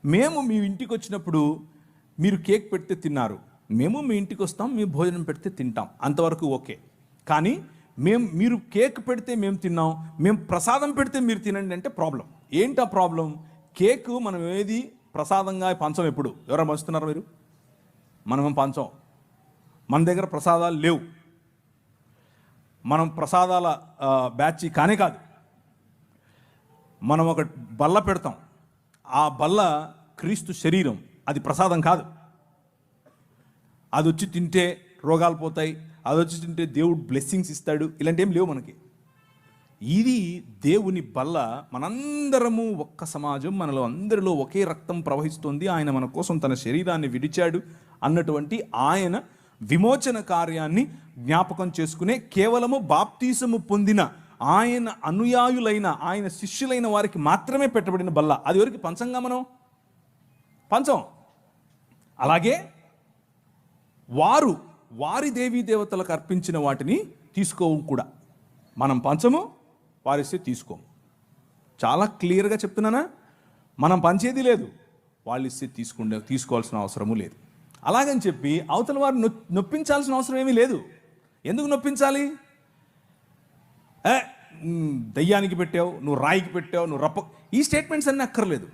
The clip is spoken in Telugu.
మేము మీ ఇంటికి వచ్చినప్పుడు మీరు కేక్ పెడితే తిన్నారు, మేము మీ ఇంటికి వస్తాం, మీ భోజనం పెడితే తింటాం, అంతవరకు ఓకే. కానీ మీరు కేక్ పెడితే మేము తిన్నాం, మేము ప్రసాదం పెడితే మీరు తినండి అంటే ప్రాబ్లం. ఏంటా ప్రాబ్లం? కేక్ మనం ఏది ప్రసాదంగా పంచం. ఎప్పుడు ఎవరైనా పంచుతున్నారు మీరు? మనం పంచం. మన దగ్గర ప్రసాదాలు లేవు. మనం ప్రసాదాల బ్యాచ్ కానే కాదు. మనం ఒక బల్ల పెడతాం, ఆ బల్ల క్రీస్తు శరీరం, అది ప్రసాదం కాదు. అది వచ్చి తింటే రోగాలు పోతాయి, అది వచ్చి తింటే దేవుడు బ్లెస్సింగ్స్ ఇస్తాడు, ఇలాంటి ఏం లేవు మనకి. ఇది దేవుని బల్ల. మనందరము ఒక్క సమాజం, మనలో అందరిలో ఒకే రక్తం ప్రవహిస్తుంది. ఆయన మన కోసం తన శరీరాన్ని విడిచాడు అన్నటువంటి ఆయన విమోచన కార్యాన్ని జ్ఞాపకం చేసుకునే కేవలము బాప్తీసము పొందిన ఆయన అనుయాయులైన ఆయన శిష్యులైన వారికి మాత్రమే పెట్టబడిన బల్ల. అది ఎవరికి పంచంగా మనం పంచం. అలాగే వారి దేవీ దేవతలకు అర్పించిన వాటిని తీసుకోము కూడా. మనం పంచము, వారిస్తే తీసుకోము. చాలా క్లియర్గా చెప్తున్నానా? మనం పంచేది లేదు, వాళ్ళు ఇస్తే తీసుకోవాల్సిన అవసరము లేదు. అలాగని చెప్పి అవతల వారిని నొప్పించాల్సిన అవసరం ఏమీ లేదు. ఎందుకు నొప్పించాలి? దయ్యానికి పెట్టావు, నువ్వు రాయికి పెట్టావు, నువ్వు ఈ స్టేట్మెంట్స్ అన్నీ అక్కర్లేదు.